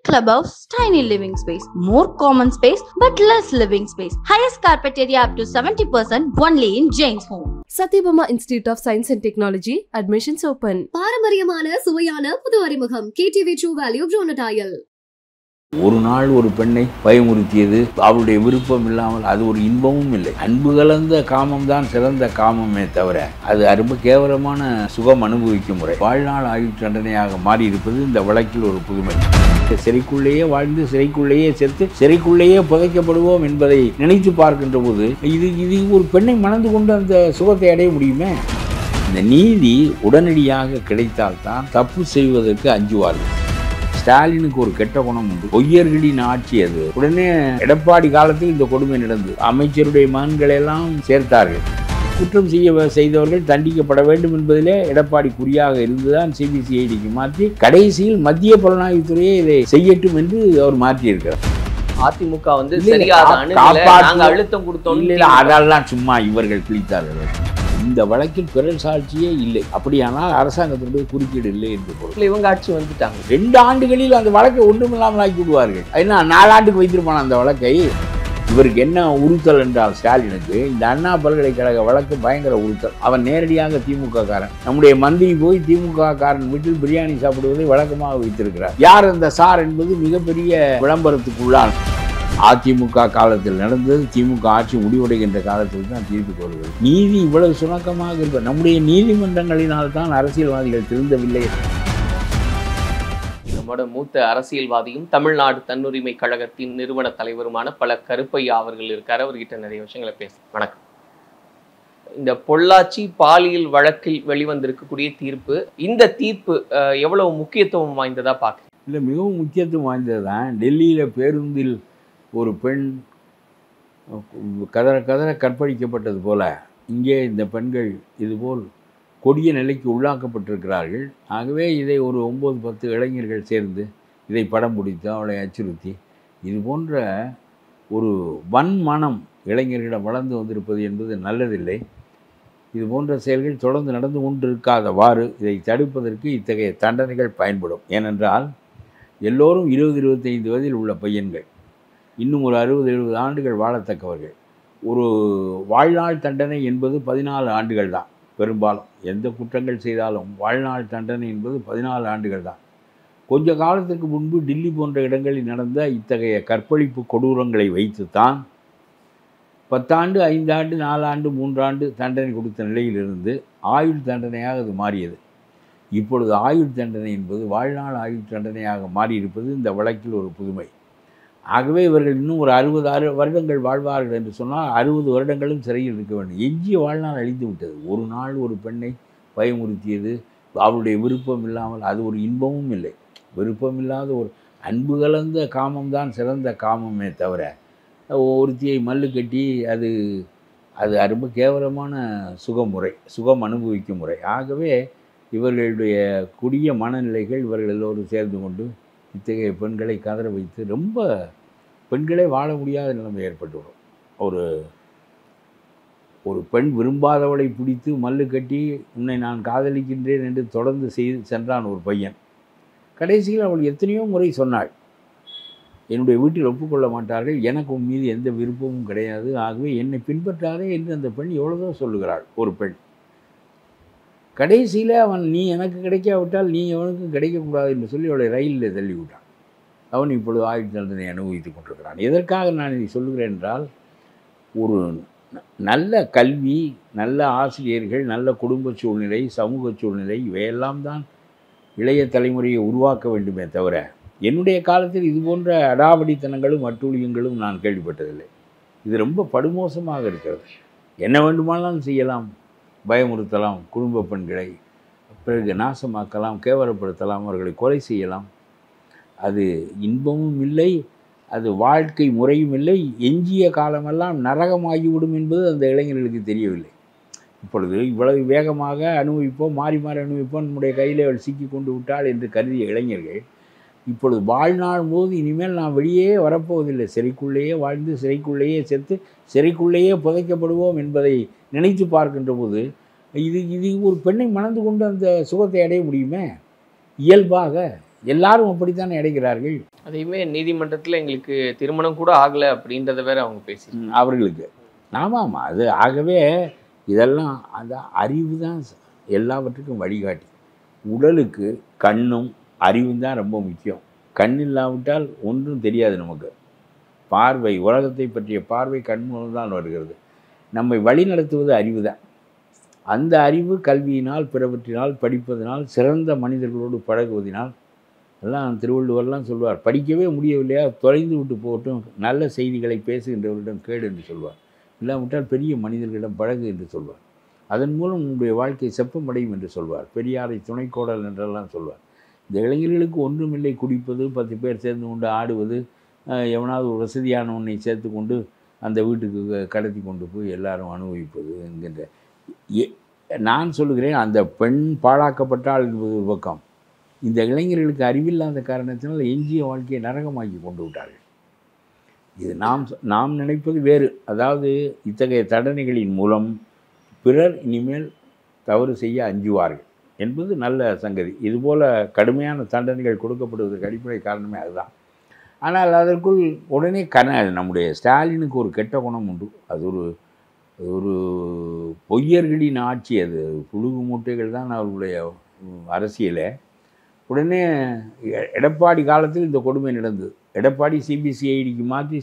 clubhouse, tiny living space, more common space but less living space. Highest carpet area up to 70% only in Jane's Home. Satyabama Institute of Science and Technology, admissions open. பாரம்பரியமான சுவையான புது அறிமுகம் KTV True Value Bronadial. ஒரு நாள் ஒரு பெண்ணை பயமுறுத்தியது அவளுடைய விருப்பம் இல்லாமல் அது ஒரு இன்பமும் இல்லை. அன்பு கலந்த காமம் தான் சிறந்த காமமே தவிர அது ரொம்ப கேவலமான சுகம் அனுபவிக்கும் முறை. வாழ்நாள் ஆயுள் தண்டனையாக மாறி இருப்பது இந்த வழக்கில் ஒரு புதுமை. சிறைக்குள்ளேயே வாழ்ந்து சிறைக்குள்ளேயே செத்து சிறைக்குள்ளேயே புதைக்கப்படுவோம் என்பதை நினைத்து பார்க்கின்ற போது இது ஒரு பெண்ணை மணந்து கொண்டு அந்த சுகத்தை அடைய முடியுமே? இந்த நீதி உடனடியாக கிடைத்தால்தான் தப்பு செய்வதற்கு அஞ்சுவார்கள். ஸ்டாலினுக்கு ஒரு கெட்ட குணம் உண்டு. பொய்யர்களின் ஆட்சி அது. உடனே எடப்பாடி காலத்தில் இந்த கொடுமை நடந்தது. அமைச்சருடைய மகன்களை எல்லாம் சேர்த்தார்கள். குற்றம் செய்தவர்கள் தண்டிக்கப்பட வேண்டும் என்பதிலே எடப்பாடி குறியாக இருந்துதான் சிபிசிஐடிக்கு மாற்றி கடைசியில் மத்திய புலனாய்வுத்துறையே இதை செய்யட்டும் என்று அவர் மாற்றியிருக்கிறார். அதிமுக அழுத்தம் கொடுத்தோம். அதெல்லாம் சும்மா இவர்கள் கிழித்தார்கள். இந்த வழக்கில் பிறல் சாட்சியே இல்லை. அப்படியானால் அரசாங்கத்தினுடைய குறுக்கீடு இல்லை என்று பொருள். இவங்க ஆட்சி வந்துட்டாங்க. 2 ஆண்டுகளில் அந்த வழக்கை ஒன்றுமில்லாமல் ஆக்கி விடுவார்கள். என்ன 4 ஆண்டுக்கு வைத்திருப்பான அந்த வழக்கை? இவருக்கு என்ன உறுத்தல் என்றால் ஸ்டாலினுக்கு இந்த அண்ணா பல்கலைக்கழக வழக்கு பயங்கர உறுத்தல். அவன் நேரடியாக திமுக காரன். நம்முடைய மந்திரி போய் திமுக காரன் வீட்டில் பிரியாணி சாப்பிடுவதை வழக்கமாக வைத்திருக்கிறார். யார் அந்த சார் என்பது மிகப்பெரிய விளம்பரத்துக்குள்ளான். அதிமுக காலத்தில் நடந்தது திமுக ஆட்சி முடிவடைகின்ற காலத்தில் தான் தீர்ப்பு வருகிறது. நீதி இவ்வளவு சுணக்கமாக இருக்க நம்முடைய நீதிமன்றங்களினால் தான் அரசியல்வாதிகள் திருந்தவில்லை. நம்மோட மூத்த அரசியல்வாதியும் தமிழ்நாடு தன்னுரிமை கழகத்தின் நிறுவன தலைவருமான பல கருப்பையா அவர்கள் இருக்காரு. அவர்கிட்ட நிறைய விஷயங்களை பேச. வணக்கம். இந்த பொள்ளாச்சி பாலியல் வழக்கில் வெளிவந்திருக்கக்கூடிய தீர்ப்பு, இந்த தீர்ப்பு எவ்வளவு முக்கியத்துவம் வாய்ந்ததா பார்க்க? இல்லை, மிகவும் முக்கியத்துவம் வாய்ந்தது தான். டெல்லியில் பேருந்தில் ஒரு பெண் கதற கற்பழிக்கப்பட்டது போல இங்கே இந்த பெண்கள் இதுபோல் கொடிய நிலைக்கு உள்ளாக்கப்பட்டிருக்கிறார்கள். ஆகவே இதை ஒரு 9-10 இளைஞர்கள் சேர்ந்து இதை படம் பிடித்து அவளை அச்சுறுத்தி இது போன்ற ஒரு வன்மனம் இளைஞர்களிடம் வளர்ந்து வந்திருப்பது என்பது நல்லதில்லை. இது போன்ற செயல்கள் தொடர்ந்து நடந்து கொண்டிருக்காதவாறு இதை தடுப்பதற்கு இத்தகைய தண்டனைகள் பயன்படும். ஏனென்றால் எல்லோரும் 20-25 வயதில் உள்ள பையன்கள், இன்னும் ஒரு 60-70 ஆண்டுகள் வாழத்தக்கவர்கள். ஒரு வாழ்நாள் தண்டனை என்பது 14 ஆண்டுகள் தான். பெரும்பாலும் எந்த குற்றங்கள் செய்தாலும் வாழ்நாள் தண்டனை என்பது 14 ஆண்டுகள் தான். கொஞ்ச காலத்துக்கு முன்பு டில்லி போன்ற இடங்களில் நடந்த இத்தகைய கற்பழிப்பு கொடூரங்களை வைத்துத்தான் 10 ஆண்டு, 5 ஆண்டு, 4 ஆண்டு, 3 ஆண்டு தண்டனை கொடுத்த நிலையிலிருந்து ஆயுள் தண்டனையாக அது மாறியது. இப்பொழுது ஆயுள் தண்டனை என்பது வாழ்நாள் ஆயுள் தண்டனையாக மாறியிருப்பது இந்த வழக்கில் ஒரு புதுமை. ஆகவே இவர்கள் இன்னும் ஒரு 60 வருடங்கள் வாழ்வார்கள் என்று சொன்னால் 60 வருடங்களும் சிறையில் இருக்க வேண்டும். எஞ்சிய வாழ்நாள் அழிந்து விட்டது. ஒரு நாள் ஒரு பெண்ணை பயமுறுத்தியது அவளுடைய விருப்பம் இல்லாமல் அது ஒரு இன்பமும் இல்லை. விருப்பமில்லாத ஒரு அன்பு கலந்த காமம் தான் சிறந்த காமமே தவிர ஒருத்தியை மல்லு கட்டி அது ரொம்ப கேவலமான சுகமுறை, சுகம் அனுபவிக்கும் முறை. ஆகவே இவர்களுடைய கொடிய மனநிலைகள் இவர்கள் எல்லோரும் சேர்ந்து கொண்டு இத்தகைய பெண்களை கதற வைத்து ரொம்ப பெண்களே வாழ முடியாத நிலைமை ஏற்பட்டுவிடும். ஒரு பெண் விரும்பாதவளை பிடித்து மல்லு கட்டி உன்னை நான் காதலிக்கின்றேன் என்று தொடர்ந்து சென்றான் ஒரு பையன். கடைசியில் அவள் எத்தனையோ முறை சொன்னாள், என்னுடைய வீட்டில் ஒப்புக்கொள்ள மாட்டார்கள், எனக்கு உன் மீது எந்த விருப்பமும் கிடையாது, ஆகவே என்னை பின்பற்றாதே என்று அந்த பெண் எவ்வளவோ சொல்லுகிறாள். ஒரு பெண் கடைசியில் அவன் நீ எனக்கு கிடைக்காவிட்டால் நீ எவனுக்கும் கிடைக்கக்கூடாது என்று சொல்லி அவளை ரயிலில் தள்ளிவிட்டான். அவன் இப்பொழுது ஆயுள் தண்டனை அனுபவித்துக் கொண்டிருக்கிறான். எதற்காக நான் இதை சொல்கிறேன் என்றால், ஒரு நல்ல கல்வி, நல்ல ஆசிரியர்கள், நல்ல குடும்ப சூழ்நிலை, சமூக சூழ்நிலை இவையெல்லாம் தான் இளைய தலைமுறையை உருவாக்க வேண்டுமே தவிர என்னுடைய காலத்தில் இது போன்ற அடாவடித்தனங்களும் அட்டூழியங்களும் நான் கேள்விப்பட்டதில்லை. இது ரொம்ப படுமோசமாக இருக்கிறது. என்ன வேண்டுமானாலும் செய்யலாம், பயமுறுத்தலாம், குடும்ப பெண்களை பிறகு நாசமாக்கலாம், கேவலப்படுத்தலாம், அவர்களை கொலை செய்யலாம். அது இன்பமும் இல்லை, அது வாழ்க்கை முறையும் இல்லை. எஞ்சிய காலமெல்லாம் நரகமாகிவிடும் என்பது அந்த இளைஞர்களுக்கு தெரியவில்லை. இப்பொழுது இவ்வளவு வேகமாக அனுபவிப்போம், மாறி மாறி அனுபவிப்போம், நம்முடைய கையில் அவள் சிக்கி கொண்டு விட்டாள் என்று கருதிய இளைஞர்கள் இப்பொழுது வாழ்நாள் போது இனிமேல் நான் வெளியே வரப்போவதில்லை, சிறைக்குள்ளேயே வாழ்ந்து சிறைக்குள்ளேயே செத்து சிறைக்குள்ளேயே புதைக்கப்படுவோம் என்பதை நினைத்து பார்க்கின்ற போது இது ஒரு பெண்ணை மணந்து கொண்டு அந்த சுகத்தை அடைய முடியுமே? இயல்பாக எல்லாரும் அப்படித்தானே அடைகிறார்கள். அதையுமே நீதிமன்றத்தில் எங்களுக்கு திருமணம் கூட ஆகலை அப்படின்றத வேற அவங்க பேசி அவர்களுக்கு ஆமாம். அது ஆகவே இதெல்லாம் அந்த அறிவு தான் எல்லாவற்றுக்கும் வழிகாட்டி. உடலுக்கு கண்ணும் அறிவும் தான் ரொம்ப முக்கியம். கண் இல்லாவிட்டால் ஒன்றும் தெரியாது நமக்கு. பார்வை, உலகத்தை பற்றிய பார்வை கண் மூலம் தான் வருகிறது. நம்மை வழி நடத்துவது அறிவு தான். அந்த அறிவு கல்வியினால், பிறவற்றினால், படிப்பதனால், சிறந்த மனிதர்களோடு பழகுவதனால், எல்லாம் திருவள்ளுவர்லாம் சொல்வார், படிக்கவே முடியவில்லையா தொலைந்து விட்டு போகட்டும், நல்ல செய்திகளை பேசுகின்றவரிடம் கேடு என்று சொல்வார். இல்லாவிட்டால் பெரிய மனிதர்களிடம் பழகு என்று சொல்வார். அதன் மூலம் உங்களுடைய வாழ்க்கை செப்பமடையும் என்று சொல்வார். பெரியாரை துணைக்கோடல் என்றெல்லாம் சொல்வார். இந்த இளைஞர்களுக்கு ஒன்றுமில்லை, குடிப்பது, 10 பேர் சேர்ந்து கொண்டு ஆடுவது, எவனாவது ஒரு வசதியான ஒன்றை சேர்த்து கொண்டு அந்த வீட்டுக்கு கடத்தி கொண்டு போய் எல்லாரும் அனுபவிப்பது என்கின்ற. நான் சொல்லுகிறேன், அந்த பெண் பாழாக்கப்பட்டால் என்பது ஒரு பக்கம். இந்த இளைஞர்களுக்கு அறிவில்லாத காரணத்தினால் எஞ்சிய வாழ்க்கையை நரகமாக்கி கொண்டு விட்டார்கள். இது நாம் நினைப்பது வேறு. அதாவது இத்தகைய தண்டனைகளின் மூலம் பிறர் இனிமேல் தவறு செய்ய அஞ்சுவார்கள் என்பது நல்ல சங்கதி. இதுபோல் கடுமையான தண்டனைகள் கொடுக்கப்படுவதற்கு அடிப்படை காரணமே அதுதான். ஆனால் அதற்குள் உடனே நம்முடைய ஸ்டாலினுக்கு ஒரு கெட்ட குணம் உண்டு. அது ஒரு பொய்யர்களின் ஆட்சி. அது புழுகு மூட்டைகள் தான் அவர்களுடைய அரசியலை. உடனே எடப்பாடி காலத்தில் இந்த கொடுமை நடந்தது. எடப்பாடி சிபிசிஐடிக்கு மாற்றி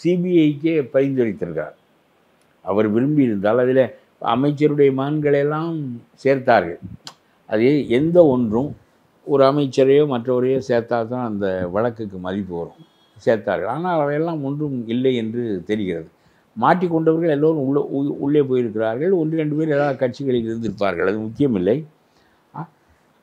சிபிஐக்கே பரிந்துரைத்திருக்கிறார். அவர் விரும்பியிருந்தால் அதில் அமைச்சருடைய மகன்களெல்லாம் சேர்த்தார்கள். அது எந்த ஒன்றும் ஒரு அமைச்சரையோ மற்றவரையோ சேர்த்தா தான் அந்த வழக்குக்கு மதிப்பு வரும். சேர்த்தார்கள். ஆனால் அவையெல்லாம் ஒன்றும் இல்லை என்று தெரிகிறது. மாட்டிக்கொண்டவர்கள் எல்லோரும் உள்ளே போயிருக்கிறார்கள். 1-2 பேர் ஏதாவது கட்சிகளில் இருந்திருப்பார்கள், அது முக்கியமில்லை.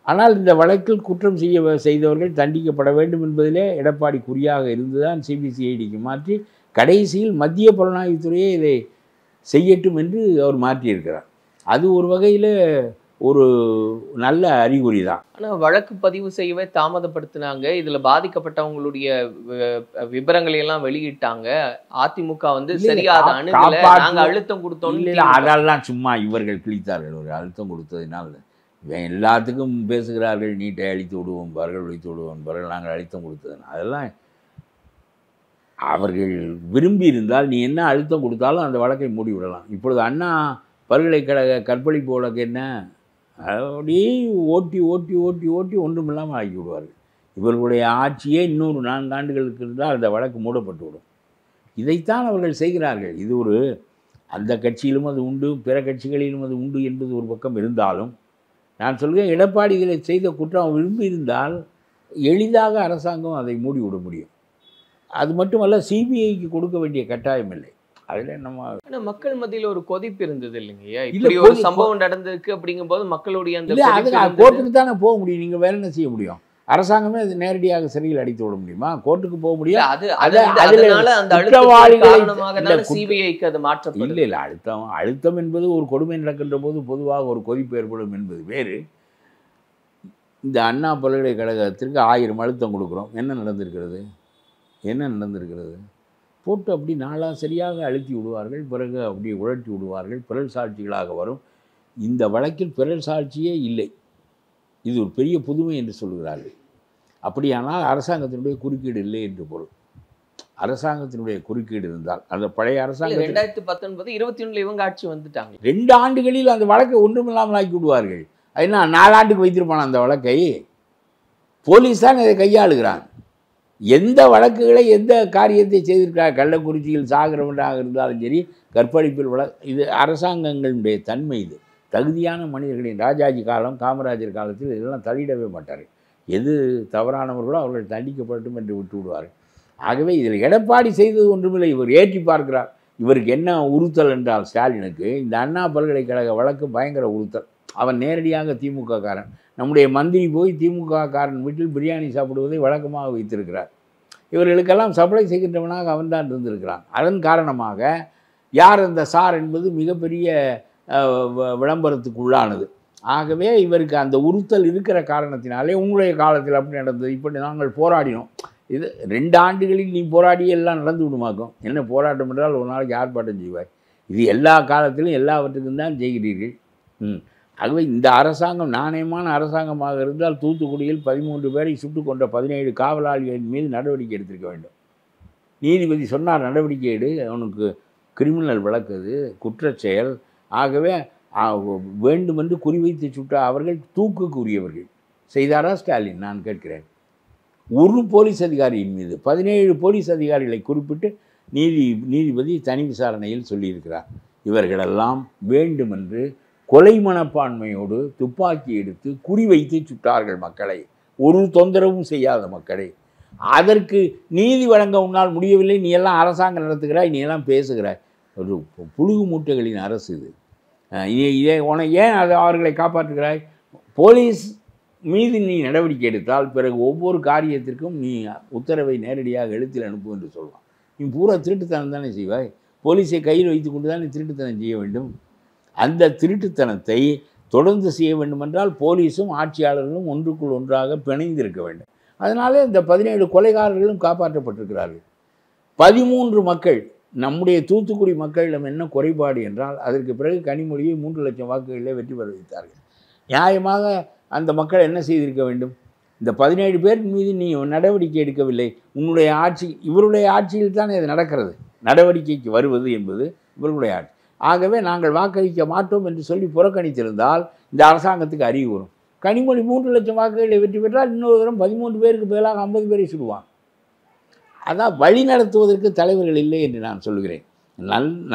ஆனால் இந்த வழக்கில் குற்றம் செய்தவர்கள் தண்டிக்கப்பட வேண்டும் என்பதிலே எடப்பாடி குறியாக இருந்துதான் சிபிசிஐடிக்கு மாற்றி கடைசியில் மத்திய புலனாய்வுத்துறையே இதை செய்யட்டும் என்று அவர் மாற்றியிருக்கிறார். அது ஒரு வகையில் ஒரு நல்ல அறிகுறி தான். ஆனால் வழக்கு பதிவு செய்யவே தாமதப்படுத்தினாங்க. இதில் பாதிக்கப்பட்டவங்களுடைய விவரங்களை எல்லாம் வெளியிட்டாங்க. அதிமுக சரியாக அணுகல, நாங்கள் அழுத்தம் கொடுத்தோம். அதெல்லாம் சும்மா இவர்கள் கிழித்தார்கள். ஒரு அழுத்தம் கொடுத்ததினால் எல்லாத்துக்கும் பேசுகிறார்கள், நீட்டை அழித்து விடுவோம் பார்கள், ஒழித்து விடுவோம் பார்கள், நாங்கள் அழுத்தம் கொடுத்ததுன்னு. அதெல்லாம் அவர்கள் விரும்பி இருந்தால் நீ என்ன அழுத்தம் கொடுத்தாலும் அந்த வழக்கை மூடி விடலாம். இப்பொழுது அண்ணா பல்கலைக்கழக கற்பழிப்பு வழக்கு என்ன, அப்படியே ஓட்டி ஓட்டி ஓட்டி ஓட்டி ஒன்றும் இல்லாமல் ஆக்கி விடுவார்கள். இவர்களுடைய ஆட்சியே இன்னொரு 4 ஆண்டுகளுக்கு இருந்தால் அந்த வழக்கு மூடப்பட்டு விடும். இதைத்தான் அவர்கள் செய்கிறார்கள். இது ஒரு அந்த கட்சியிலும் அது உண்டு, பிற கட்சிகளிலும் அது உண்டு என்பது ஒரு பக்கம் இருந்தாலும், நான் சொல்கிறேன், எடப்பாடி இதில் செய்த குற்றம் விரும்பி இருந்தால் எளிதாக அரசாங்கம் அதை மூடிவிட முடியும். அது மட்டுமல்ல, சிபிஐக்கு கொடுக்க வேண்டிய கட்டாயம் இல்லை. அதில் நம்ம மக்கள் மத்தியில் ஒரு கொதிப்பு இருந்தது இல்லைங்கய்யா. இப்படி ஒரு சம்பவம் நடந்திருக்கு அப்படிங்கும்போது மக்களுடைய அந்த கோர்ட்டுக்கு தானே போக முடியும். நீங்கள் வேற என்ன செய்ய முடியும்? அரசாங்கமே அது நேரடியாக சிறையில் அடித்து விட முடியுமா? கோர்ட்டுக்கு போக முடியும். இல்லை அழுத்தம் என்பது ஒரு கொடுமை நடக்கின்ற போது பொதுவாக ஒரு கொதிப்பு ஏற்படும் என்பது வேறு. இந்த அண்ணா பல்கலைக்கழகத்திற்கு 1000 அழுத்தம் கொடுக்குறோம். என்ன நடந்திருக்கிறது? போட்டு அப்படி நாளாக சரியாக அழுத்தி விடுவார்கள். பிறகு அப்படி உழட்டி விடுவார்கள். பிறல் சாட்சிகளாக வரும். இந்த வழக்கில் பிறல் சாட்சியே இல்லை. இது ஒரு பெரிய புதுமை என்று சொல்கிறார்கள். அப்படியானால் அரசாங்கத்தினுடைய குறுக்கீடு இல்லை என்று பொருள். அரசாங்கத்தினுடைய குறுக்கீடு இருந்தால் அந்த பழைய அரசாங்கம் 2019 21 இவங்க ஆட்சி வந்துட்டாங்க. 2 ஆண்டுகளில் அந்த வழக்கை ஒன்றுமில்லாமல் ஆக்கி விடுவார்கள். அதுனா 4 ஆண்டுக்கு வைத்திருப்பான அந்த வழக்கை. போலீஸ் தான் இதை கையாளுகிறான். எந்த வழக்குகளை எந்த காரியத்தை செய்திருக்கிறார், கள்ளக்குறிச்சியில் சாகிறவனாக இருந்தாலும் சரி, கற்பழிப்பில் இது அரசாங்கங்களுடைய தன்மை. இது தகுதியான மனிதர்களின் ராஜாஜி காலம், காமராஜர் காலத்தில் இதெல்லாம் தலையிடவே மாட்டார்கள். எது தவறானவர்களோ அவர்கள் தண்டிக்கப்பட்டும் என்று விட்டு விடுவார்கள். ஆகவே இதில் எடப்பாடி செய்தது ஒன்றுமில்லை. இவர் ஏற்றி பார்க்கிறார். இவருக்கு என்ன உறுத்தல் என்றால், ஸ்டாலினுக்கு இந்த அண்ணா பல்கலைக்கழக வழக்கு பயங்கர உறுத்தல். அவன் நேரடியாக திமுக காரன். நம்முடைய மந்திரி போய் திமுக காரன் வீட்டில் பிரியாணி சாப்பிடுவதை வழக்கமாக வைத்திருக்கிறார். இவர்களுக்கெல்லாம் சப்ளை செய்கின்றவனாக அவன்தான் இருந்திருக்கிறான். அதன் காரணமாக யார் அந்த சார் என்பது மிகப்பெரிய விளம்பரத்துக்கு உள்ளானது. ஆகவே இவருக்கு அந்த உறுத்தல் இருக்கிற காரணத்தினாலே உங்களுடைய காலத்தில் அப்படி நடந்தது, இப்படி நாங்கள் போராடினோம். இது 2 ஆண்டுகளில் நீ போராடி எல்லாம் நடந்து விடுமாக்கும். என்ன போராட்டம் என்றால் ஒரு நாளைக்கு ஆர்ப்பாட்டம் செய்வாய். இது எல்லா காலத்திலும் எல்லாவற்றுக்கும் தான் செய்கிறீர்கள். ஆகவே இந்த அரசாங்கம் நாணயமான அரசாங்கமாக இருந்தால் தூத்துக்குடியில் 13 பேரை சுட்டுக் கொண்ட 17 காவலாளிகளின் மீது நடவடிக்கை எடுத்திருக்க வேண்டும். நீதிபதி சொன்னார், நடவடிக்கை எடு, அவனுக்கு கிரிமினல் வழக்கு, குற்றச் செயல். ஆகவே வேண்டுமென்று குறிவைத்து சுட்ட அவர்கள் தூக்குக்கு உரியவர்கள். செய்தாரா ஸ்டாலின்? நான் கேட்கிறேன். ஒரு போலீஸ் அதிகாரியின் மீது 17 போலீஸ் அதிகாரிகளை குறிப்பிட்டு நீதிபதி தனி விசாரணையில் சொல்லியிருக்கிறார். இவர்களெல்லாம் வேண்டுமென்று கொலை மனப்பான்மையோடு துப்பாக்கி எடுத்து குறிவைத்து சுட்டார்கள் மக்களை, ஒரு தொந்தரவும் செய்யாத மக்களை. அதற்கு நீதி வழங்க உன்னால் முடியவில்லை, நீ எல்லாம் அரசாங்கம் நடத்துகிறாய், நீ எல்லாம் பேசுகிறாய். ஒரு புழுகு மூட்டைகளின் அரசு இது. ஏன் அவர்களை காப்பாற்றுகிறாய்? போலீஸ் மீது நீ நடவடிக்கை எடுத்தால் பிறகு ஒவ்வொரு காரியத்திற்கும் நீ உத்தரவை நேரடியாக எழுத்தில் அனுப்பு என்று சொல்வான். நீ பூரா திருட்டுத்தனம் தானே செய்வாய். போலீஸை கையில் வைத்து கொண்டு தான் நீ திருட்டுத்தனம் செய்ய வேண்டும். அந்த திருட்டுத்தனத்தை தொடர்ந்து செய்ய வேண்டுமென்றால் போலீஸும் ஆட்சியாளர்களும் ஒன்றுக்குள் ஒன்றாக பிணைந்திருக்க வேண்டும். அதனாலே இந்த 17 கொலைகாரர்களும் காப்பாற்றப்பட்டிருக்கிறார்கள். 13 மக்கள், நம்முடைய தூத்துக்குடி மக்களிடம் என்ன குறைபாடு என்றால், அதற்கு பிறகு கனிமொழியை 3 லட்சம் வாக்குகளிலே வெற்றி பெற வைத்தார்கள். நியாயமாக அந்த மக்கள் என்ன செய்திருக்க வேண்டும்? இந்த 17 பேர் மீது நீ நடவடிக்கை எடுக்கவில்லை. உன்னுடைய ஆட்சி, இவருடைய ஆட்சியில் தானே இது நடக்கிறது. நடவடிக்கைக்கு வருவது என்பது இவர்களுடைய ஆட்சி. ஆகவே நாங்கள் வாக்களிக்க மாட்டோம் என்று சொல்லி புறக்கணித்திருந்தால் இந்த அரசாங்கத்துக்கு அறிவு வரும். கனிமொழி 3 லட்சம் வாக்குகளை வெற்றி பெற்றால் இன்னொரு தரம் 13 பேருக்கு பதிலாக 50 பேரை சுடுவான். அதான் வழி நடத்துவதற்கு தலைவர்கள் இல்லை என்று நான் சொல்லுகிறேன்.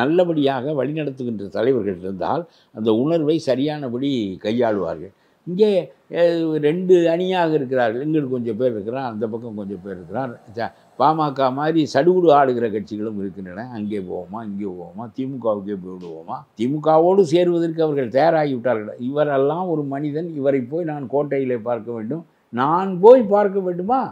நல்லபடியாக வழிநடத்துகின்ற தலைவர்கள் இருந்தால் அந்த உணர்வை சரியானபடி கையாளுவார்கள். இங்கே 2 அணியாக இருக்கிறார்கள். எங்களுக்கு கொஞ்சம் பேர் இருக்கிறான், அந்த பக்கம் கொஞ்சம் பேர் இருக்கிறார். பாமக மாதிரி சடுகுடு ஆடுகிற கட்சிகளும் இருக்கின்றன. அங்கே போவோமா, இங்கே போவோமா, திமுகவுக்கே போய்விடுவோமா, திமுகவோடு சேருவதற்கு அவர்கள் தயாராகிவிட்டார்கள். இவரெல்லாம் ஒரு மனிதன், இவரை போய் நான் கோட்டையிலே பார்க்க வேண்டும், நான் போய் பார்க்க வேண்டுமா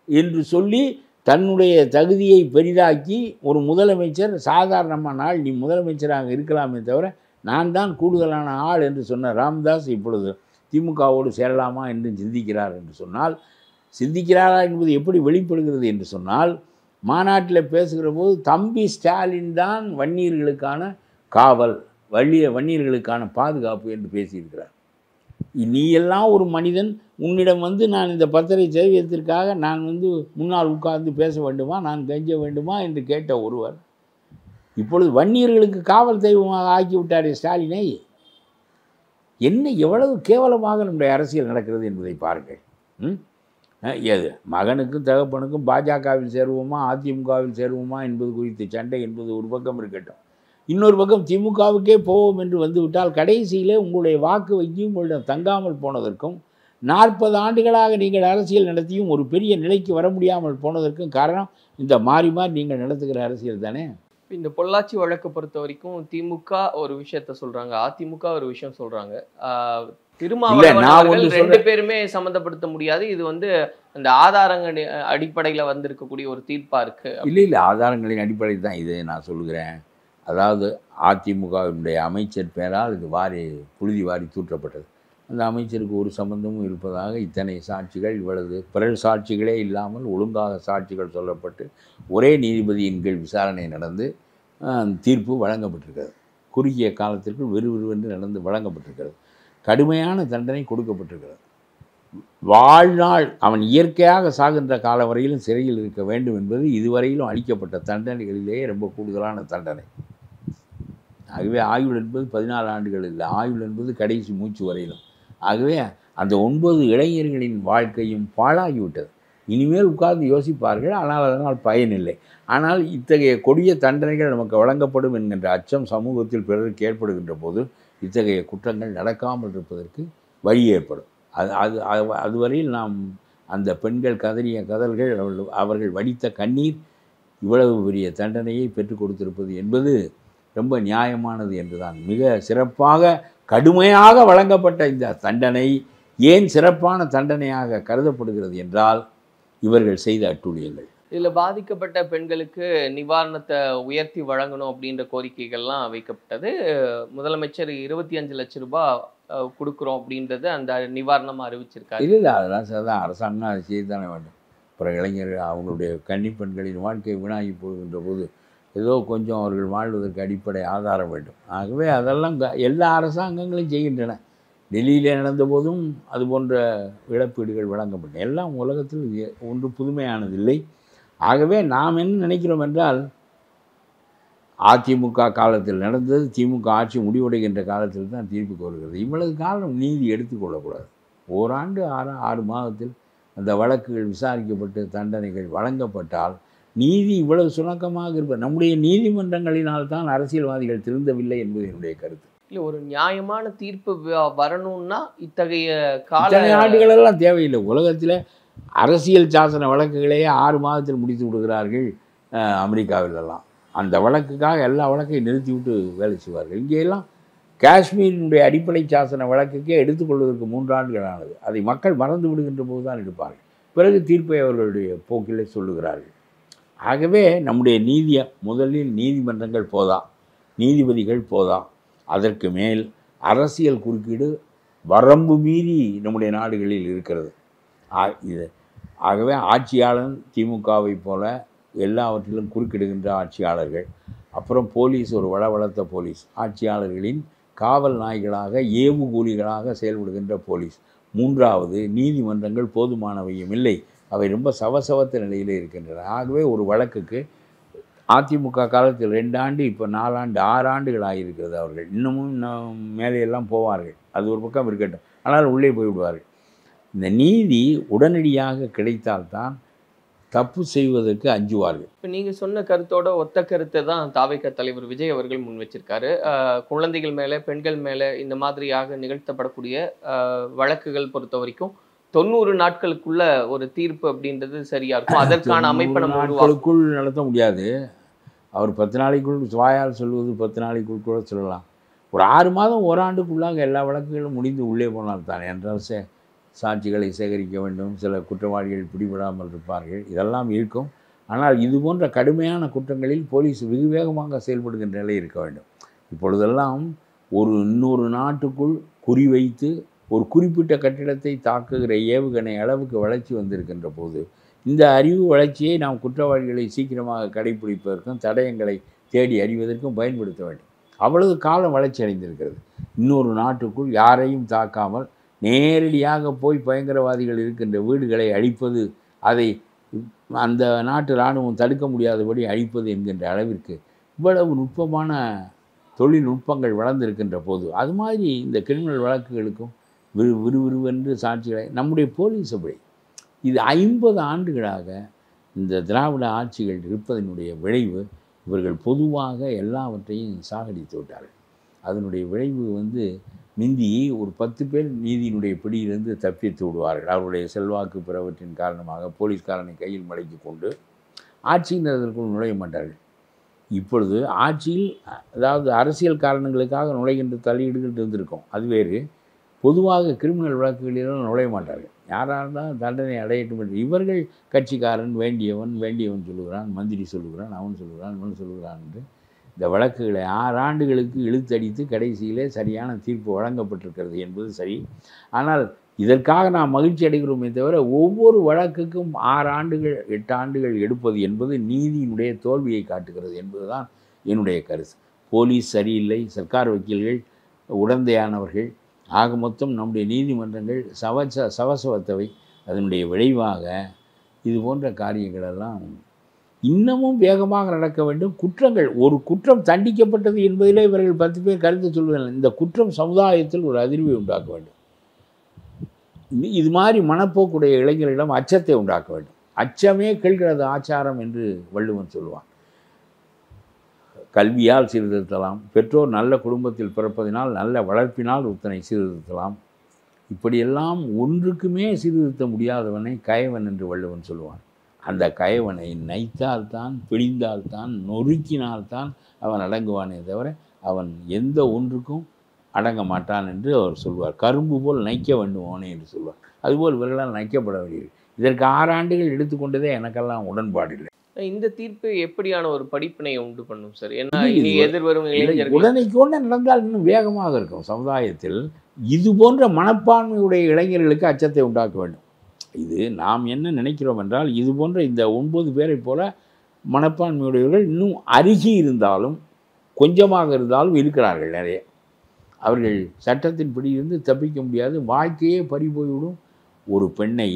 என்று சொல்லி தன்னுடைய தகுதியை பெரிதாக்கி ஒரு முதலமைச்சர் சாதாரணமான ஆள், நீ முதலமைச்சராக இருக்கலாமே தவிர நான் தான் கூடுதலான ஆள் என்று சொன்ன ராம்தாஸ் இப்பொழுது திமுகவோடு சேரலாமா என்று சிந்திக்கிறார் என்று சொன்னால், சிந்திக்கிறாரா என்பது எப்படி வெளிப்படுகிறது என்று சொன்னால், மாநாட்டில் பேசுகிற போது தம்பி ஸ்டாலின் தான் வன்னியர்களுக்கான காவல், வன்னியர்களுக்கான பாதுகாப்பு என்று பேசியிருக்கிறார். நீ எல்லாம் ஒரு மனிதன், உன்னிடம் நான் இந்த பத்திரை சேவியத்திற்காக நான் முன்னால் உட்கார்ந்து பேச வேண்டுமா, நான் கெஞ்ச வேண்டுமா என்று கேட்ட ஒருவர் இப்பொழுது வன்னியர்களுக்கு காவல் தெய்வமாக ஆக்கிவிட்டாரே ஸ்டாலினை. என்ன எவ்வளவு கேவலமாக நம்முடைய அரசியல் நடக்கிறது என்பதை பாருங்கள். எது மகனுக்கும் தகப்பனுக்கும் பாஜகவில் சேருவோமா அதிமுகவில் சேருவோமா என்பது குறித்து சண்டை என்பது ஒரு பக்கம் இருக்கட்டும். இன்னொரு பக்கம் திமுகவுக்கே போவோம் என்று வந்துவிட்டால் கடைசியிலே உங்களுடைய வாக்கு வங்கி உங்களிடம் தங்காமல் போனதற்கும் 40 ஆண்டுகளாக நீங்கள் அரசியல் நடத்தியும் ஒரு பெரிய நிலைக்கு வர முடியாமல் போனதற்கும் காரணம் இந்த மாறி மாறி நீங்கள் நடத்துகிற அரசியல் தானே. இந்த பொள்ளாச்சி வழக்கை பொறுத்த வரைக்கும் திமுக ஒரு விஷயத்த சொல்றாங்க, அதிமுக ஒரு விஷயம் சொல்றாங்க. திருமாவளவன் 2 பேருமே சம்மந்தப்படுத்த முடியாது. இது அந்த ஆதாரங்கள் அடிப்படையில் வந்திருக்கக்கூடிய ஒரு தீர்ப்பா இருக்கு. இல்லை ஆதாரங்களின் அடிப்படையில் தான் இதை நான் சொல்கிறேன். அதாவது அதிமுகவினுடைய அமைச்சர் பெயரால் இது புழுதி வாரி தூற்றப்பட்டது. அந்த அமைச்சருக்கு ஒரு சம்பந்தமும் இருப்பதாக இத்தனை சாட்சிகள், இவ்வளவு பிறர் சாட்சிகளே இல்லாமல் ஒழுங்காக சாட்சிகள் சொல்லப்பட்டு ஒரே நீதிபதியின் கீழ் விசாரணை நடந்து தீர்ப்பு வழங்கப்பட்டிருக்கிறது. குறுகிய காலத்திற்குள் விறுவிறுவென்று நடந்து வழங்கப்பட்டிருக்கிறது. கடுமையான தண்டனை கொடுக்கப்பட்டிருக்கிறது. வாழ்நாள் அவன் இயற்கையாக சாகின்ற கால வரையிலும் சிறையில் இருக்க வேண்டும் என்பது இதுவரையிலும் அளிக்கப்பட்ட தண்டனைகளிலேயே ரொம்ப கூடுதலான தண்டனை. ஆகவே ஆயுள் என்பது 14 ஆண்டுகள் இல்லை, ஆயுள் என்பது கடைசி மூச்சு வரையிலும். ஆகவே அந்த 9 இளைஞர்களின் வாழ்க்கையும் பாழாகிவிட்டது. இனிமேல் உட்கார்ந்து யோசிப்பார்கள், ஆனால் அதனால் பயனில்லை. ஆனால் இத்தகைய கொடிய தண்டனைகள் நமக்கு வழங்கப்படும் என்கின்ற அச்சம் சமூகத்தில் பிறருக்கு ஏற்படுகின்ற போது இத்தகைய குற்றங்கள் நடக்காமல் இருப்பதற்கு வழி ஏற்படும். அதுவரையில் நாம் அந்த பெண்கள் கதறிய கதல்கள், அவர்கள் வடித்த கண்ணீர் இவ்வளவு பெரிய தண்டனையை பெற்றுக் கொடுத்திருப்பது என்பது ரொம்ப நியாயமானது என்றுதான். மிக சிறப்பாக கடுமையாக வழங்கப்பட்ட இந்த தண்டனை ஏன் சிறப்பான தண்டனையாக கருதப்படுகிறது என்றால் இவர்கள் செய்த அட்டூழியங்கள். இதில் பாதிக்கப்பட்ட பெண்களுக்கு நிவாரணத்தை உயர்த்தி வழங்கணும் அப்படின்ற கோரிக்கைகள்லாம் வைக்கப்பட்டது. முதலமைச்சர் 25 லட்சம் ரூபாய் கொடுக்குறோம் அப்படின்றது அந்த நிவாரணமாக அறிவிச்சிருக்காரு. இல்லை அதெல்லாம் சரிதான், அரசாங்கம் அதை செய்யத்தானே வேண்டும். அப்புறம் இளைஞர்கள் அவங்களுடைய கன்னிப்பெண்களின் வாழ்க்கை வீணாகி போகின்ற போது ஏதோ கொஞ்சம் அவர்கள் வாழ்வதற்கு அடிப்படை ஆதாரம் வேண்டும். ஆகவே அதெல்லாம் எல்லா அரசாங்கங்களும் செய்கின்றன. டெல்லியிலே நடந்தபோதும் அது போன்ற இழப்பீடுகள் வழங்கப்பட்டன. எல்லாம் உலகத்தில் ஒன்று புதுமையானதில்லை. ஆகவே நாம் என்ன நினைக்கிறோம் என்றால், அதிமுக காலத்தில் நடந்தது, திமுக ஆட்சி முடிவடைகின்ற காலத்தில் தான் தீர்ப்பு கோருகிறது. இவ்வளவு காலம் நீதி எடுத்துக்கொள்ளக்கூடாது. ஓராண்டு 6 மாதத்தில் அந்த வழக்குகள் விசாரிக்கப்பட்டு தண்டனைகள் வழங்கப்பட்டால் நீதி இவ்வளவு சுணக்கமாக இருப்பது நம்முடைய நீதிமன்றங்களினால் தான் அரசியல்வாதிகள் திருந்தவில்லை என்பது என்னுடைய கருத்து. இல்லை, ஒரு நியாயமான தீர்ப்பு வரணும்னா இத்தகைய ஆண்டுகளெல்லாம் தேவையில்லை. உலகத்தில் அரசியல் சாசன வழக்குகளையே 6 மாதத்தில் முடித்து விடுகிறார்கள் அமெரிக்காவிலெல்லாம். அந்த வழக்குக்காக எல்லா வழக்கையும் நிறுத்திவிட்டு வேலை செய்வார்கள். இங்கேயெல்லாம் காஷ்மீரினுடைய அடிப்படை சாசன வழக்குக்கே எடுத்துக்கொள்வதற்கு 3 ஆண்டுகள் ஆனது. அதை மக்கள் மறந்து விடுகின்ற போது தான் எடுப்பார்கள். பிறகு தீர்ப்பை அவர்களுடைய போக்கிலே சொல்லுகிறார்கள். ஆகவே நம்முடைய முதலில் நீதிமன்றங்கள் போதா, நீதிபதிகள் போதா, அதற்கு மேல் அரசியல் குறுக்கீடு வரம்பு மீறி நம்முடைய நாடுகளில் இருக்கிறது. ஆகவே ஆட்சியாளன் திமுகவை போல எல்லாவற்றிலும் குறுக்கிடுகின்ற ஆட்சியாளர்கள், அப்புறம் போலீஸ் ஒரு வளவளத்த போலீஸ், ஆட்சியாளர்களின் காவல் நாய்களாக ஏவுகூலிகளாக செயல்படுகின்ற போலீஸ், மூன்றாவது நீதிமன்றங்கள் போதுமானவையும் இல்லை, அவை ரொம்ப சவசவத்த நிலையிலே இருக்கின்றன. ஆகவே ஒரு வழக்குக்கு அதிமுக காலத்தில் 2 ஆண்டு, இப்போ 4 ஆண்டு 6 ஆண்டுகள் ஆகியிருக்கிறது. அவர்கள் இன்னமும் மேலையெல்லாம் போவார்கள். அது ஒரு பக்கம் இருக்கட்டும், ஆனால் உள்ளே போய்விடுவார்கள். இந்த நீதி உடனடியாக கிடைத்தால்தான் தப்பு செய்வதற்கு அஞ்சுவார்கள். இப்போ நீங்கள் சொன்ன கருத்தோட ஒத்த கருத்தை தான் தாவேகா தலைவர் விஜய் அவர்கள் முன் வச்சிருக்காரு. குழந்தைகள் மேலே, பெண்கள் மேலே இந்த மாதிரியாக நிகழ்த்தப்படக்கூடிய வழக்குகள் பொறுத்த வரைக்கும் 90 நாட்களுக்குள்ள ஒரு தீர்ப்பு அப்படின்றது சரியா இருக்கும். அதற்கான அமைப்பை நம்ம நாட்களுக்குள் நடத்த முடியாது. அவர் 10 நாளைக்குள் வாயால் சொல்வது 10 நாளைக்குள் கூட சொல்லலாம். ஒரு 6 மாதம், ஓராண்டுக்குள்ளாக எல்லா வழக்குகளும் முடிந்து உள்ளே போனால் தானே. என்றால் சாட்சிகளை சேகரிக்க வேண்டும், சில குற்றவாளிகள் பிடிபடாமல் இருப்பார்கள், இதெல்லாம் இருக்கும். ஆனால் இது போன்ற கடுமையான குற்றங்களில் போலீஸ் வெகு வேகமாக செயல்படுகின்ற நிலை இருக்க வேண்டும். இப்பொழுதெல்லாம் இன்னொரு நாட்டுக்குள் குறிவைத்து ஒரு குறிப்பிட்ட கட்டிடத்தை தாக்குகிற ஏவுகணை அளவுக்கு வளர்ச்சி வந்திருக்கின்ற போது இந்த அறிவு வளர்ச்சியை நாம் குற்றவாளிகளை சீக்கிரமாக கடைபிடிப்பதற்கும் தடயங்களை தேடி அறிவதற்கும் பயன்படுத்த வேண்டும். அவ்வளவு காலம் வளர்ச்சி அடைந்திருக்கிறது. இன்னொரு நாட்டுக்குள் யாரையும் தாக்காமல் நேரடியாக போய் பயங்கரவாதிகள் இருக்கின்ற வீடுகளை அழிப்பது, அதை அந்த நாட்டு இராணுவம் தடுக்க முடியாதபடி அழிப்பது என்கின்ற அளவிற்கு இவ்வளவு நுட்பமான தொழில்நுட்பங்கள் வளர்ந்திருக்கின்ற போது அது மாதிரி இந்த கிரிமினல் வழக்குகளுக்கும் விறுவிறுவென்று சாட்சிகளை நம்முடைய போலீஸ் அப்படி இது 50 ஆண்டுகளாக இந்த திராவிட ஆட்சிகள் இருப்பதனுடைய விளைவு, இவர்கள் பொதுவாக எல்லாவற்றையும் சாகடித்து விட்டார்கள். அதனுடைய விளைவு மிந்தி ஒரு 10 பேர் நீதியினுடைய பிடியிலிருந்து தப்பித்து விடுவார்கள். அவருடைய செல்வாக்கு பிறவற்றின் காரணமாக போலீஸ்காரனை கையில் மடக்கி கொண்டு ஆட்சியினருக்குள் நுழைய மாட்டார்கள். இப்பொழுது ஆட்சியில் அதாவது அரசியல் காரணங்களுக்காக நுழைகின்ற தலையீடுகள் இருந்திருக்கும், அது வேறு. பொதுவாக கிரிமினல் வழக்குகளிலும் நுழைய மாட்டார்கள். யாராக இருந்தாலும் தண்டனை அடையட்டும் என்று இவர்கள் கட்சிக்காரன் வேண்டியவன் சொல்லுகிறான், மந்திரி சொல்லுகிறான், அவன் சொல்லுகிறான், இவன் சொல்லுகிறான் என்று இந்த வழக்குகளை 6 ஆண்டுகளுக்கு இழுத்தடித்து கடைசியிலே சரியான தீர்ப்பு வழங்கப்பட்டிருக்கிறது என்பது சரி. ஆனால் இதற்காக நாம் மகிழ்ச்சி அடைகிறோமே தவிர ஒவ்வொரு வழக்குக்கும் 6 ஆண்டுகள் 8 ஆண்டுகள் எடுப்பது என்பது நீதியினுடைய தோல்வியை காட்டுகிறது என்பதுதான் என்னுடைய கருத்து. போலீஸ் சரியில்லை, சர்க்கார் வக்கீல்கள் உடந்தையானவர்கள், ஆக மொத்தம் நம்முடைய நீதிமன்றங்கள் சவசவத்தவை. அதனுடைய விளைவாக இது போன்ற காரியங்களெல்லாம் இன்னமும் வேகமாக நடக்க வேண்டும். ஒரு குற்றம் தண்டிக்கப்பட்டது என்பதிலே இவர்கள் 10 பேர் கருத்து சொல்வதில்லை. இந்த குற்றம் சமுதாயத்தில் ஒரு அதிர்வை உண்டாக்க வேண்டும். இது மாதிரி மனப்போக்குடைய இளைஞர்களிடம் அச்சத்தை உண்டாக்க வேண்டும். அச்சமே கேள்கிறது ஆச்சாரம் என்று வள்ளுவன் சொல்லுவான். கல்வியால் சீர்திருத்தலாம், பெற்றோர் நல்ல குடும்பத்தில் பிறப்பதினால் நல்ல வளர்ப்பினால் ஒருத்தனை சீர்திருத்தலாம். இப்படியெல்லாம் ஒன்றுக்குமே சீர்திருத்த முடியாதவனை கயவன் என்று வள்ளுவன் சொல்லுவான். அந்த கயவனை நைத்தால்தான், பிழிந்தால்தான், நொறுக்கினால்தான் அவன் அடங்குவானே தவிர அவன் எந்த ஒன்றுக்கும் அடங்க மாட்டான் என்று அவர் சொல்வார். கரும்பு போல் நைக்க வேண்டுவானே என்று சொல்வார். அதுபோல் இவர்களால் நைக்கப்பட வேண்டியது. இதற்கு 6 ஆண்டுகள் எடுத்துக்கொண்டதே எனக்கெல்லாம் உடன்பாடு இல்லை. இந்த தீர்ப்பு எப்படியான ஒரு படிப்பினையை உண்டு பண்ணும் சார்? ஏன்னா இனி எதிர்வரும் உடனே நடந்தால் இன்னும் வேகமாக இருக்கும். சமுதாயத்தில் இது போன்ற மனப்பான்மையுடைய இளைஞர்களுக்கு அச்சத்தை உண்டாக்க வேண்டும். இது நாம் என்ன நினைக்கிறோம் என்றால், இது போன்ற இந்த 9 பேரை போல மனப்பான்மையுடையவர்கள் இன்னும் அருகி இருந்தாலும் கொஞ்சமாக இருந்தாலும் இருக்கிறார்கள் நிறைய. அவர்கள் சட்டத்தின்படி இருந்து தப்பிக்க முடியாது, வாழ்க்கையே பறி போய்விடும். ஒரு பெண்ணை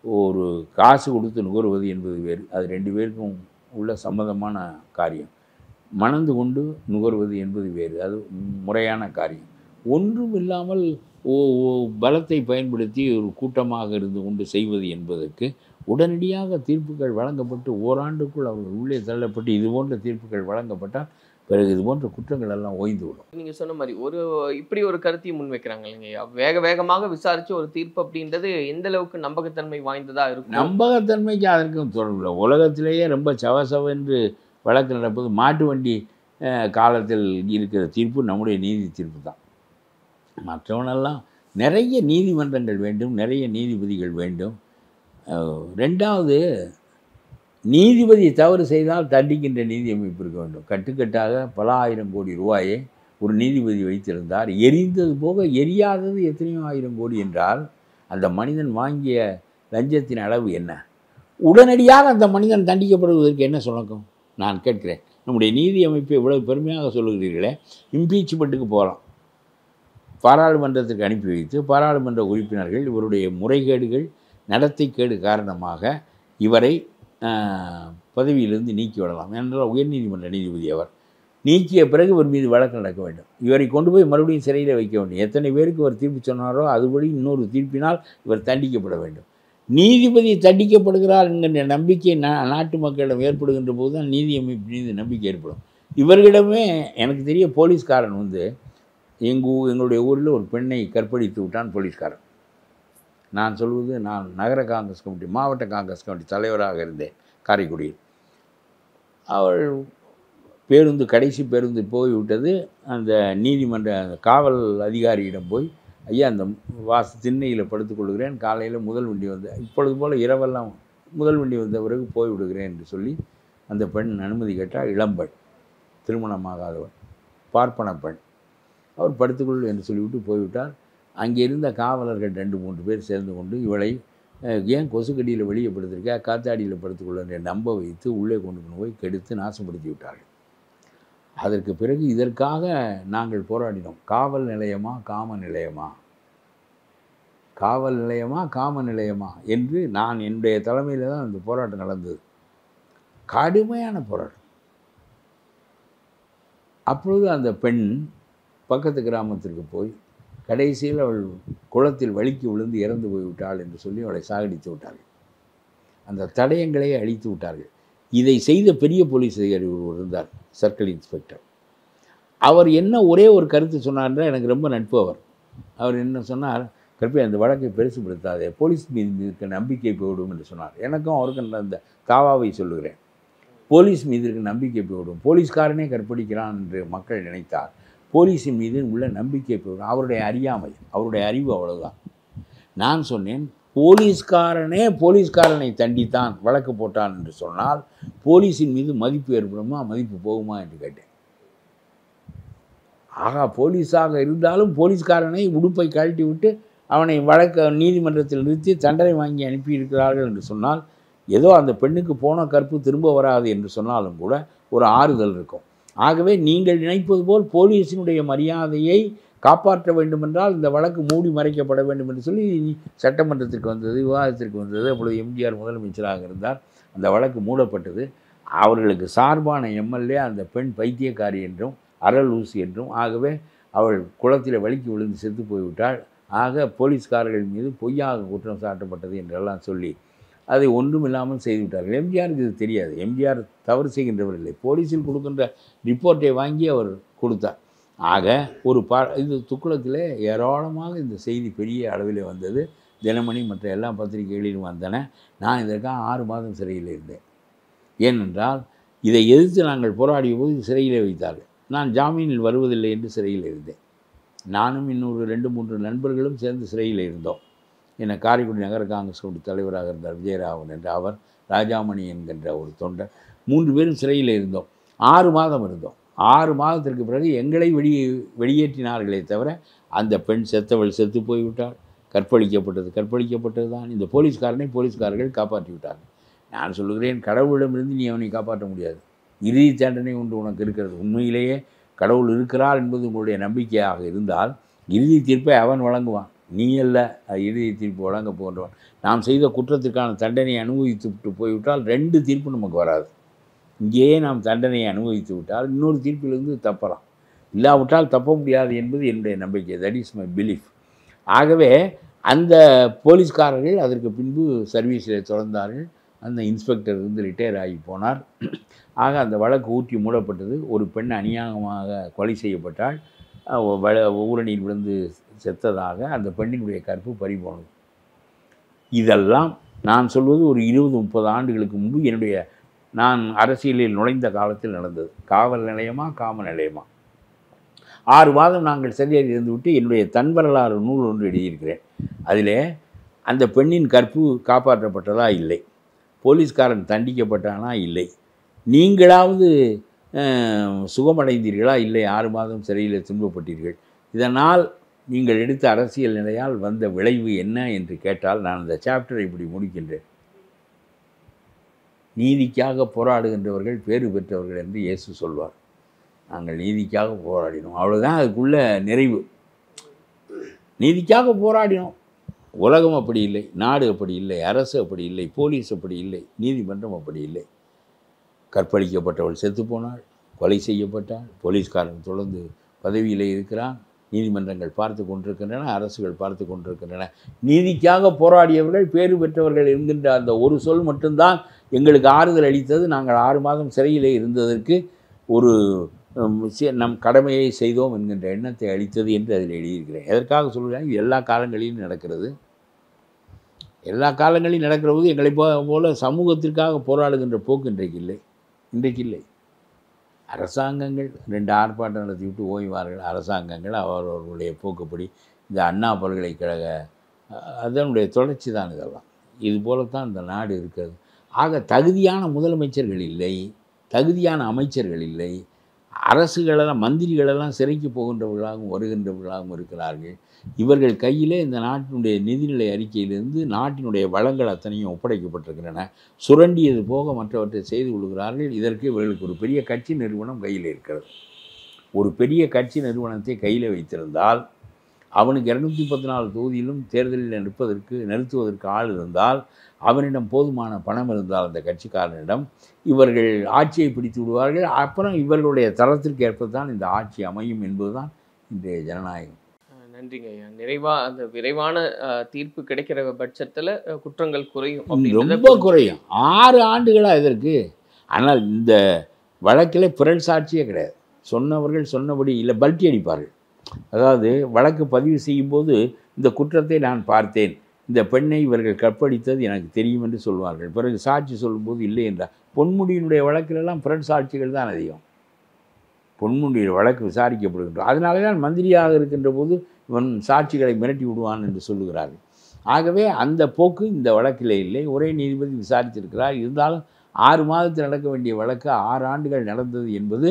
ஒரு காசு கொடுத்து நுகர்வது என்பது வேறு, அது 2 பேருக்கும் உள்ள சம்மதமான காரியம். மணந்து கொண்டு நுகர்வது என்பது வேறு, அது முறையான காரியம். ஒன்றும் இல்லாமல் பலத்தை பயன்படுத்தி ஒரு கூட்டமாக இருந்து கொண்டு செய்வது என்பதற்கு உடனடியாக தீர்ப்புகள் வழங்கப்பட்டு ஓராண்டுக்குள் அவர்கள் உள்ளே தள்ளப்பட்டு இது போன்ற தீர்ப்புகள் வழங்கப்பட்டால் பிறகு இது போன்ற குற்றங்கள் எல்லாம் ஓய்ந்துவிடும். நீங்க சொன்ன மாதிரி இப்படி ஒரு கருத்தையும் முன்வைக்கிறாங்க இல்லைங்க, வேகமாக விசாரிச்சு ஒரு தீர்ப்பு அப்படின்றது எந்த அளவுக்கு நம்பகத்தன்மை வாய்ந்ததா இருக்கும்? நம்பகத்தன்மைக்கு அதற்கும் தொடர்பில்லை. உலகத்திலேயே ரொம்ப சவசவென்று வழக்கு நடப்பது மாட்டு வண்டி காலத்தில் இருக்கிற தீர்ப்பு நம்முடைய நீதி தீர்ப்பு தான். மற்றவனெல்லாம் நிறைய நீதிமன்றங்கள் வேண்டும், நிறைய நீதிபதிகள் வேண்டும். 2வது, நீதிபதி தவறு செய்தால் தண்டிக்கின்ற நீதி அமைப்பு இருக்க வேண்டும். கட்டுக்கட்டாக பல ஆயிரம் கோடி ரூபாயை ஒரு நீதிபதி வைத்திருந்தார். எரிந்தது போக எரியாதது எத்தனையோ ஆயிரம் கோடி என்றால் அந்த மனிதன் வாங்கிய லஞ்சத்தின் அளவு என்ன? உடனடியாக அந்த மனிதன் தண்டிக்கப்படுவதற்கு என்ன சுணக்கம்? நான் கேட்கிறேன். நம்முடைய நீதி அமைப்பை இவ்வளவு பெருமையாக சொல்லுகிறீர்களே, இம்பீச்மெண்ட்டுக்கு போகலாம். பாராளுமன்றத்திற்கு அனுப்பி வைத்து பாராளுமன்ற உறுப்பினர்கள் இவருடைய முறைகேடுகள் நடத்தைக்கேடு காரணமாக இவரை பதவியிலிருந்து நீக்கி விடலாம் என்றால் உயர்நீதிமன்ற நீதிபதி அவர் நீக்கிய பிறகு இவர் மீது வழக்கு நடக்க வேண்டும். இவரை கொண்டு போய் மறுபடியும் சிறையில் வைக்க வேண்டும். எத்தனை பேருக்கு இவர் தீர்ப்பு சொன்னாரோ அதுபடி இன்னொரு தீர்ப்பினால் இவர் தண்டிக்கப்பட வேண்டும். நீதிபதி தண்டிக்கப்படுகிறார் என்கின்ற நம்பிக்கை நாட்டு மக்களிடம் ஏற்படுகின்ற போது தான் நீதி அமைப்பு மீது நம்பிக்கை ஏற்படும். இவர்களிடமே எனக்கு தெரிய போலீஸ்காரன் எங்களுடைய ஊரில் ஒரு பெண்ணை கற்பழித்து விட்டான் போலீஸ்காரன். நான் சொல்வது, நான் நகர காங்கிரஸ் கமிட்டி மாவட்ட காங்கிரஸ் கமிட்டி தலைவராக இருந்தேன் காரைக்குடியில். அவள் கடைசி பேருந்து போய்விட்டது. அந்த நீதிமன்ற காவல் அதிகாரியிடம் போய், ஐயா அந்த திண்ணையில் படுத்துக்கொள்கிறேன், காலையில் முதல் வண்டி வந்து இப்பொழுது போல் இரவெல்லாம் முதல் வண்டி வந்த பிறகு போய்விடுகிறேன் என்று சொல்லி அந்த பெண் அனுமதி கேட்டால், இளம்பெண், திருமணமாகாதவன், பார்ப்பன பெண். அவர் படுத்துக்கொள் என்று சொல்லிவிட்டு போய்விட்டார். அங்கே இருந்த காவலர்கள் 2-3 பேர் சேர்ந்து கொண்டு இவளை ஏன் கொசுக்கடியில் வெளியே படுத்திருக்கா, காத்தாடியில் படுத்துக்கொள்ள என்று நம்ப வைத்து உள்ளே கொண்டு போய் கெடுத்து நாசப்படுத்தி விட்டார்கள். அதற்கு பிறகு இதற்காக நாங்கள் போராடினோம். காவல் நிலையமா காம நிலையமா, காவல் நிலையமா காம நிலையமா என்று நான் என்னுடைய தலைமையில் தான் அந்த போராட்டம் நடந்தது. கடுமையான போராட்டம். அப்பொழுது அந்த பெண் பக்கத்து கிராமத்திற்கு போய் கடைசியில் அவள் குளத்தில் வழுக்கி விழுந்து இறந்து போய்விட்டாள் என்று சொல்லி அவளை சாகடித்து விட்டார்கள். அந்த தடயங்களை அழித்து விட்டார்கள். இதை செய்த பெரிய போலீஸ் அதிகாரி ஒருவர் இருந்தார், சர்க்கிள் இன்ஸ்பெக்டர். அவர் என்ன ஒரே ஒரு கருத்து சொன்னார்னா, எனக்கு ரொம்ப நட்பு அவர் என்ன சொன்னார், கற்பி அந்த வழக்கை பெருசுப்படுத்தாதே, போலீஸ் மீது இருக்க நம்பிக்கை போய்விடும் என்று சொன்னார். எனக்கும் அவருக்கு அந்த தாவாவை சொல்லுகிறேன். போலீஸ் மீது இருக்க நம்பிக்கை போய்விடும், போலீஸ்காரனே கற்பழிக்கிறான் என்று மக்கள் நினைத்தார். போலீஸின் மீது உள்ள நம்பிக்கை போய்விடும். அவருடைய அறியாமை, அவருடைய அறிவு அவ்வளவுதான். நான் சொன்னேன், போலீஸ்காரனை தண்டித்தான், வழக்கு போட்டான் என்று சொன்னால் போலீஸின் மீது மதிப்பு ஏற்படுமா, மதிப்பு போகுமா என்று கேட்டேன். ஆகா, போலீஸாக இருந்தாலும் போலீஸ்காரனை உடுப்பை கழட்டி விட்டு அவனை நீதிமன்றத்தில் நிறுத்தி தண்டனை வாங்கி அனுப்பியிருக்கிறார்கள் என்று சொன்னால், ஏதோ அந்த பெண்ணுக்கு போன கற்பு திரும்ப வராது என்று சொன்னாலும் கூட ஒரு ஆறுதல் இருக்கும். ஆகவே நீங்கள் நினைப்பது போல் போலீஸினுடைய மரியாதையை காப்பாற்ற வேண்டுமென்றால் இந்த வழக்கு மூடி மறைக்கப்பட வேண்டும் என்று சொல்லி சட்டமன்றத்திற்கு வந்தது, விவாதத்திற்கு வந்தது. அப்பொழுது எம்ஜிஆர் முதலமைச்சராக இருந்தார். அந்த வழக்கு மூடப்பட்டது. அவர்களுக்கு சார்பான எம்எல்ஏ அந்த பெண் பைத்தியக்காரி என்றும் அரலூசி என்றும், ஆகவே அவள் குளத்தில் வழுக்கி விழுந்து செத்து போய்விட்டாள், ஆக போலீஸ்காரர்கள் மீது பொய்யாக குற்றம் சாட்டப்பட்டது என்றெல்லாம் சொல்லி அதை ஒன்றும் இல்லாமல் செய்துவிட்டார்கள். எம்ஜிஆருக்கு இது தெரியாது. எம்ஜிஆர் தவறு செய்கின்றவர் இல்லை. போலீஸில் கொடுக்கின்ற ரிப்போர்ட்டை வாங்கி அவர் கொடுத்தார். ஆக இது துக்குளத்தில் ஏராளமாக இந்த செய்தி பெரிய அளவில் வந்தது. தினமணி மற்ற எல்லா பத்திரிகைகளிலும் வந்தன. நான் இதற்காக 6 மாதம் சிறையில் இருந்தேன். ஏனென்றால் இதை எதிர்த்து நாங்கள் போராடிய போது சிறையிலே வைத்தார்கள். நான் ஜாமீனில் வருவதில்லை என்று சிறையில் இருந்தேன். நானும் இன்னொரு 2-3 நண்பர்களும் சேர்ந்து சிறையில் இருந்தோம். என்னை காரைக்குடி நகர காங்கிரஸ் கமிட்டி தலைவராக இருந்தார் விஜயராகவன் என்ற அவர், ராஜாமணி என்கின்ற ஒரு தொண்டர், 3 பேரும் சிறையில் இருந்தோம். 6 மாதம் இருந்தோம். 6 மாதத்திற்கு பிறகு எங்களை வெளியேற்றினார்களே தவிர அந்த பெண் செத்து போய்விட்டாள். கற்பழிக்கப்பட்டது தான். இந்த போலீஸ்காரர்கள் காப்பாற்றி விட்டார்கள். நான் சொல்லுகிறேன், கடவுளிடமிருந்து நீ அவனை காப்பாற்ற முடியாது. இறுதி தண்டனை ஒன்று உனக்கு இருக்கிறது. உண்மையிலேயே கடவுள் இருக்கிறார் என்பது உங்களுடைய நம்பிக்கையாக இருந்தால் இறுதி தீர்ப்பை அவன் வழங்குவான், நீ அல்ல இறுதி தீர்ப்பு வழங்க போன்றவன். நாம் செய்த குற்றத்திற்கான தண்டனையை அனுபவித்து விட்டு போய்விட்டால் 2 தீர்ப்பு நமக்கு வராது. இங்கேயே நாம் தண்டனையை அனுபவித்து விட்டால் இன்னொரு தீர்ப்பிலிருந்து தப்பலாம், இல்லாவிட்டால் தப்ப முடியாது என்பது என்னுடைய நம்பிக்கை. That is my belief. ஆகவே அந்த போலீஸ்காரர்கள் அதற்கு பின்பு சர்வீஸில் தொடர்ந்தார்கள். அந்த இன்ஸ்பெக்டர் ரிட்டையர் ஆகி போனார். ஆக அந்த வழக்கு ஊற்றி மூடப்பட்டது. ஒரு பெண் அநியாயமாக கொலை செய்யப்பட்டால் ஊரணியில் விழுந்து செத்ததாக அந்த பெண்ணினுடைய கற்பு பறிபோனது. இதெல்லாம் நான் சொல்வது ஒரு 20-30 ஆண்டுகளுக்கு முன்பு நான் அரசியலில் நுழைந்த காலத்தில் நடந்தது. காவல் நிலையமா காம நிலையமா 6 மாதம் நாங்கள் சரியாக இருந்துவிட்டு என்னுடைய தன் வரலாறு நூல் ஒன்று எழுதியிருக்கிறேன். அதில் அந்த பெண்ணின் கற்பு காப்பாற்றப்பட்டதா இல்லை, போலீஸ்காரன் தண்டிக்கப்பட்டானா இல்லை, நீங்களாவது சுகமடைந்தீர்களா இல்லை, 6 மாதம் சிறையில் துன்பப்பட்டீர்கள், இதனால் நீங்கள் எடுத்த அரசியல் நிலையால் வந்த விளைவு என்ன என்று கேட்டால் நான் அந்த சாப்டரை இப்படி முடிக்கின்றேன். நீதிக்காக போராடுகின்றவர்கள் பேறு பெற்றவர்கள் என்று இயேசு சொல்வார். நாங்கள் நீதிக்காக போராடினோம், அவ்வளோதான் அதுக்குள்ள நிறைவு. நீதிக்காக போராடினோம். உலகம் அப்படி இல்லை, நாடு அப்படி இல்லை, அரசு அப்படி இல்லை, போலீஸ் அப்படி இல்லை, நீதிமன்றம் அப்படி இல்லை. கற்பழிக்கப்பட்டவள் செத்துப்போனாள், கொலை செய்யப்பட்டாள், போலீஸ்காரன் தொடர்ந்து பதவியில் இருக்கிறான், நீதிமன்றங்கள் பார்த்து கொண்டிருக்கின்றன, அரசுகள் பார்த்து கொண்டிருக்கின்றன. நீதிக்காக போராடியவர்கள் பேறு பெற்றவர்கள் என்கின்ற அந்த ஒரு சொல் மட்டும்தான் எங்களுக்கு ஆறுதல் அளித்தது. நாங்கள் 6 மாதம் சிறையிலே இருந்ததற்கு ஒரு நம் கடமையை செய்தோம் என்கின்ற எண்ணத்தை அளித்தது என்று அதில் எழுதியிருக்கிறேன். எதற்காக சொல்கிறேன்? இது எல்லா காலங்களிலும் நடக்கிறது. எல்லா காலங்களிலும் நடக்கிற போது எங்களை போல சமூகத்திற்காக போராடுகின்ற போக்கு இன்றைக்கு இல்லை. அரசாங்கங்கள் 2 ஆர்ப்பாட்டம் நடத்தி விட்டு ஓய்வார்கள். அரசாங்கங்கள் அவர்களுடைய போக்குப்படி இந்த அண்ணா பல்கலைக்கழக அதனுடைய தொடர்ச்சி தான் இதெல்லாம். இது போலத்தான் இந்த நாடு இருக்கிறது. ஆக தகுதியான முதலமைச்சர்கள் இல்லை, தகுதியான அமைச்சர்கள் இல்லை, அரசுகளெல்லாம் மந்திரிகளெல்லாம் சிறைக்கு போகின்றவர்களாகவும் வருகின்றவர்களாகவும் இருக்கிறார்கள். இவர்கள் கையிலே இந்த நாட்டினுடைய நிதிநிலை அறிக்கையிலிருந்து நாட்டினுடைய வளங்கள் அத்தனையும் ஒப்படைக்கப்பட்டிருக்கின்றன. சுரண்டியது போக மற்றவற்றை செய்து கொள்கிறார்கள். இதற்கு இவர்களுக்கு ஒரு பெரிய கட்சி நிறுவனம் கையில் இருக்கிறது. ஒரு பெரிய கட்சி நிறுவனத்தை கையில் வைத்திருந்தால் அவனுக்கு 214 தொகுதியிலும் தேர்தலில் நிறுத்துவதற்கு ஆள் இருந்தால், அவனிடம் போதுமான பணம் இருந்தால் அந்த கட்சிக்காரனிடம் இவர்கள் ஆட்சியை பிடித்து விடுவார்கள். அப்புறம் இவர்களுடைய தரத்திற்கு ஏற்பதான் இந்த ஆட்சி அமையும் என்பதுதான் இன்றைய ஜனநாயகம். நன்றிங்க ஐயா. அந்த விரைவான தீர்ப்பு கிடைக்கிற பட்சத்தில் குற்றங்கள் குறையும், ரொம்ப குறையும். 6 ஆண்டுகளாக இதற்கு. ஆனால் இந்த வழக்கில் பிறல் சாட்சியே கிடையாது. சொன்னவர்கள் சொன்னபடி இல்லை, பல்ட்டி அடிப்பார்கள். அதாவது வழக்கு பதிவு செய்யும்போது இந்த குற்றத்தை நான் பார்த்தேன், இந்த பெண்ணை இவர்கள் கற்பழித்தது எனக்கு தெரியும் என்று சொல்வார்கள். பிறகு சாட்சி சொல்லும்போது இல்லை என்றார். பொன்முடியினுடைய வழக்கிலெல்லாம் பிறன் சாட்சிகள் தான் அதிகம். பொன்முடியின் வழக்கு விசாரிக்கப்படுகின்றோம். அதனால தான் மந்திரியாக இருக்கின்ற போது இவன் சாட்சிகளை மிரட்டி விடுவான் என்று சொல்லுகிறார்கள். ஆகவே அந்த போக்கு இந்த வழக்கிலே இல்லை. ஒரே நீதிபதி விசாரித்திருக்கிறார். இருந்தாலும் 6 மாதத்தில் நடக்க வேண்டிய வழக்கு 6 ஆண்டுகள் நடந்தது என்பது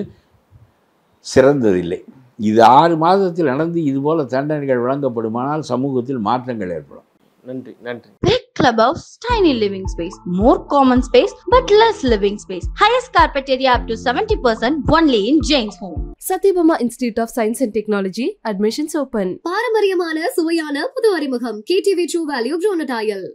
சிறந்ததில்லை. இது 6 மாதத்தில் நடந்து இதுபோல தண்டனைகள் வழங்கப்படுமானால் சமூகத்தில் மாற்றங்கள் ஏற்படும். நன்றி. Big clubhouse, tiny living space, more common space but less living space. Highest carpet area up to 70% only in Jane's Home. Satyabama Institute of Science and Technology, admissions open. பாரம்பரியமான சுவையான புது அறிமுகம் KTV True Value Bronadile.